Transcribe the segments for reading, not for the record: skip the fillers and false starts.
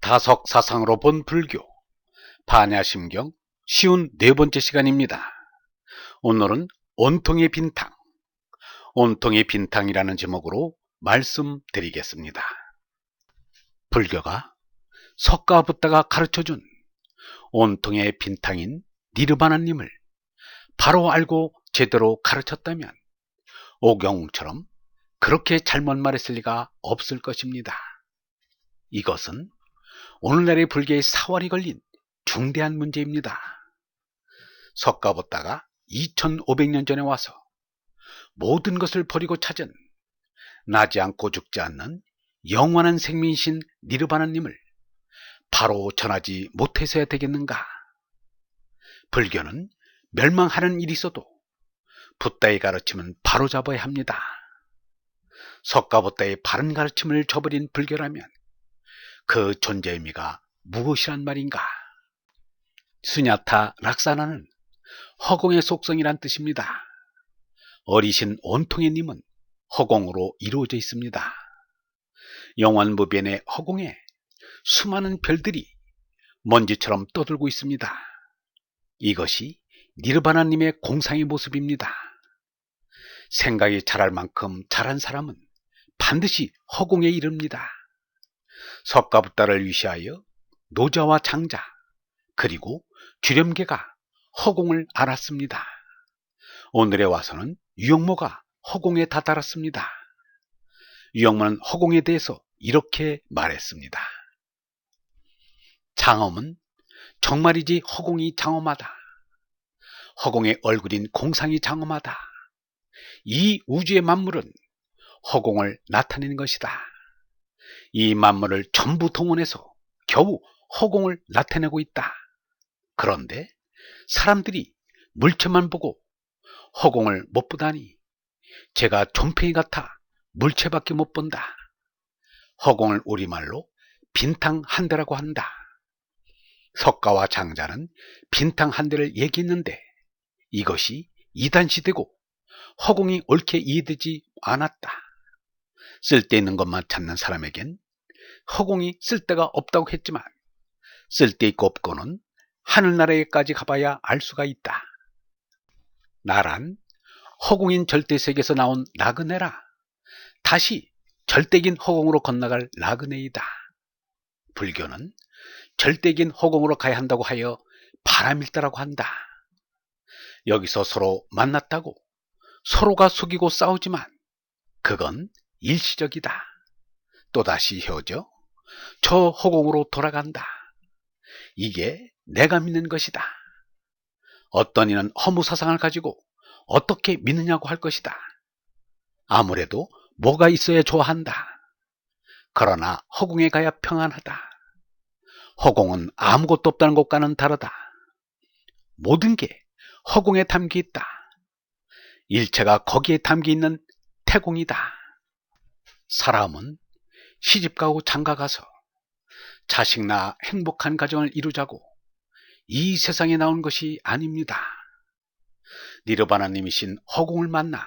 다석 사상으로 본 불교 반야심경 쉬운 네 번째 시간입니다. 오늘은 온통의 빈탕, 온통의 빈탕이라는 제목으로 말씀드리겠습니다. 불교가 석가부다가 가르쳐준 온통의 빈탕인 니르바나님을 바로 알고 제대로 가르쳤다면 오경처럼 그렇게 잘못 말했을 리가 없을 것입니다. 이것은 오늘날의 불교의 사활이 걸린 중대한 문제입니다. 석가부다가 2500년 전에 와서 모든 것을 버리고 찾은 나지 않고 죽지 않는 영원한 생명이신 니르바나님을 바로 전하지 못해서야 되겠는가? 불교는 멸망하는 일이 있어도 붓다의 가르침은 바로잡아야 합니다. 석가부다의 바른 가르침을 저버린 불교라면 그 존재 의미가 무엇이란 말인가? 수냐타 락사나는 허공의 속성이란 뜻입니다. 어리신 온통의 님은 허공으로 이루어져 있습니다. 영원무변의 허공에 수많은 별들이 먼지처럼 떠들고 있습니다. 이것이 니르바나님의 공상의 모습입니다. 생각이 자랄 만큼 자란 사람은 반드시 허공에 이릅니다. 석가부다를 위시하여 노자와 장자 그리고 주렴계가 허공을 알았습니다. 오늘에 와서는 유영모가 허공에 다다랐습니다. 유영모는 허공에 대해서 이렇게 말했습니다. 장엄은 정말이지 허공이 장엄하다. 허공의 얼굴인 공상이 장엄하다. 이 우주의 만물은 허공을 나타내는 것이다. 이 만물을 전부 동원해서 겨우 허공을 나타내고 있다. 그런데 사람들이 물체만 보고 허공을 못 보다니 제가 좀팽이 같아 물체밖에 못 본다. 허공을 우리말로 빈탕 한 대라고 한다. 석가와 장자는 빈탕 한 대를 얘기했는데 이것이 이단시되고 허공이 옳게 이해되지 않았다. 쓸데있는 것만 찾는 사람에겐 허공이 쓸데가 없다고 했지만 쓸데있고 없고는 하늘나라에까지 가봐야 알 수가 있다. 나란 허공인 절대세계에서 나온 나그네라 다시 절대긴 허공으로 건너갈 나그네이다. 불교는 절대긴 허공으로 가야 한다고 하여 바람일다라고 한다. 여기서 서로 만났다고 서로가 속이고 싸우지만 그건 일시적이다. 또다시 헤어져 저 허공으로 돌아간다. 이게 내가 믿는 것이다. 어떤 이는 허무사상을 가지고 어떻게 믿느냐고 할 것이다. 아무래도 뭐가 있어야 좋아한다. 그러나 허공에 가야 평안하다. 허공은 아무것도 없다는 것과는 다르다. 모든 게 허공에 담겨 있다. 일체가 거기에 담겨 있는 태공이다. 사람은 시집가고 장가가서 자식 낳아 행복한 가정을 이루자고 이 세상에 나온 것이 아닙니다. 니르바나님이신 허공을 만나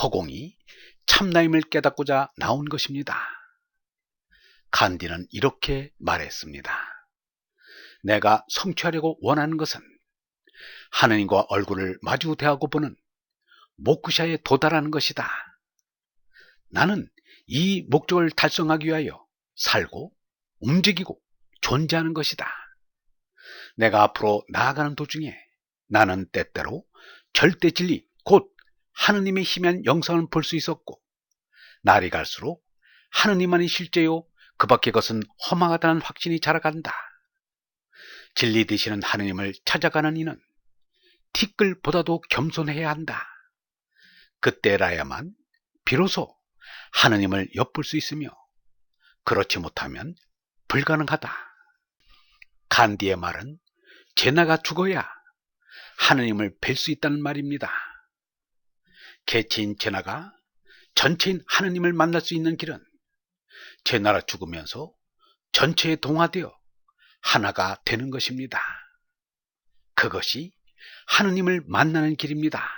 허공이 참나임을 깨닫고자 나온 것입니다. 간디는 이렇게 말했습니다. 내가 성취하려고 원하는 것은 하느님과 얼굴을 마주 대하고 보는 모쿠샤에 도달하는 것이다. 나는 이 목적을 달성하기 위하여 살고 움직이고 존재하는 것이다. 내가 앞으로 나아가는 도중에 나는 때때로 절대 진리 곧 하느님의 희미한 영상을 볼 수 있었고 날이 갈수록 하느님만이 실제요 그 밖의 것은 허망하다는 확신이 자라간다. 진리 되시는 하느님을 찾아가는 이는 티끌보다도 겸손해야 한다. 그때라야만 비로소 하느님을 엿볼 수 있으며 그렇지 못하면 불가능하다. 간디의 말은 제나가 죽어야 하느님을 뵐 수 있다는 말입니다. 개체인 제나가 전체인 하느님을 만날 수 있는 길은 제나가 죽으면서 전체에 동화되어 하나가 되는 것입니다. 그것이 하느님을 만나는 길입니다.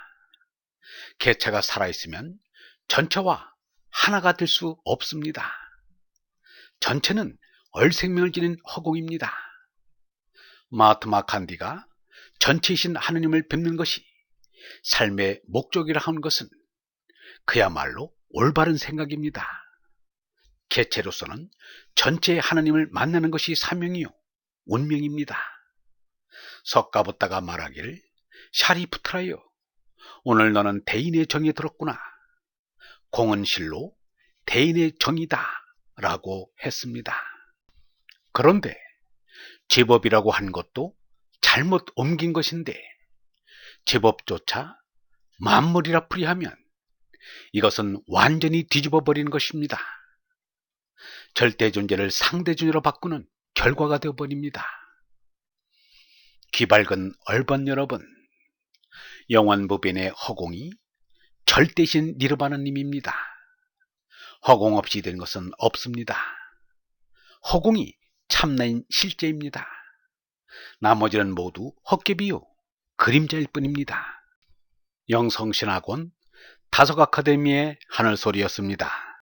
개체가 살아있으면 전체와 하나가 될 수 없습니다. 전체는 얼생명을 지닌 허공입니다. 마하트마 간디가 전체이신 하느님을 뵙는 것이 삶의 목적이라 하는 것은 그야말로 올바른 생각입니다. 개체로서는 전체의 하느님을 만나는 것이 사명이요 운명입니다. 석가부다가 말하길 샤리푸트라여, 오늘 너는 대인의 정에 들었구나. 공은 실로 대인의 정이다 라고 했습니다. 그런데 제법이라고 한 것도 잘못 옮긴 것인데 제법조차 만물이라 풀이하면 이것은 완전히 뒤집어 버리는 것입니다. 절대 존재를 상대 존재로 바꾸는 결과가 되어버립니다. 귀 밝은 얼번 여러분, 영원무변의 허공이 절대신 니르바나님입니다. 허공 없이 된 것은 없습니다. 허공이 참나인 실제입니다. 나머지는 모두 헛개비요 그림자일 뿐입니다. 영성신학원 다석아카데미의 하늘소리였습니다.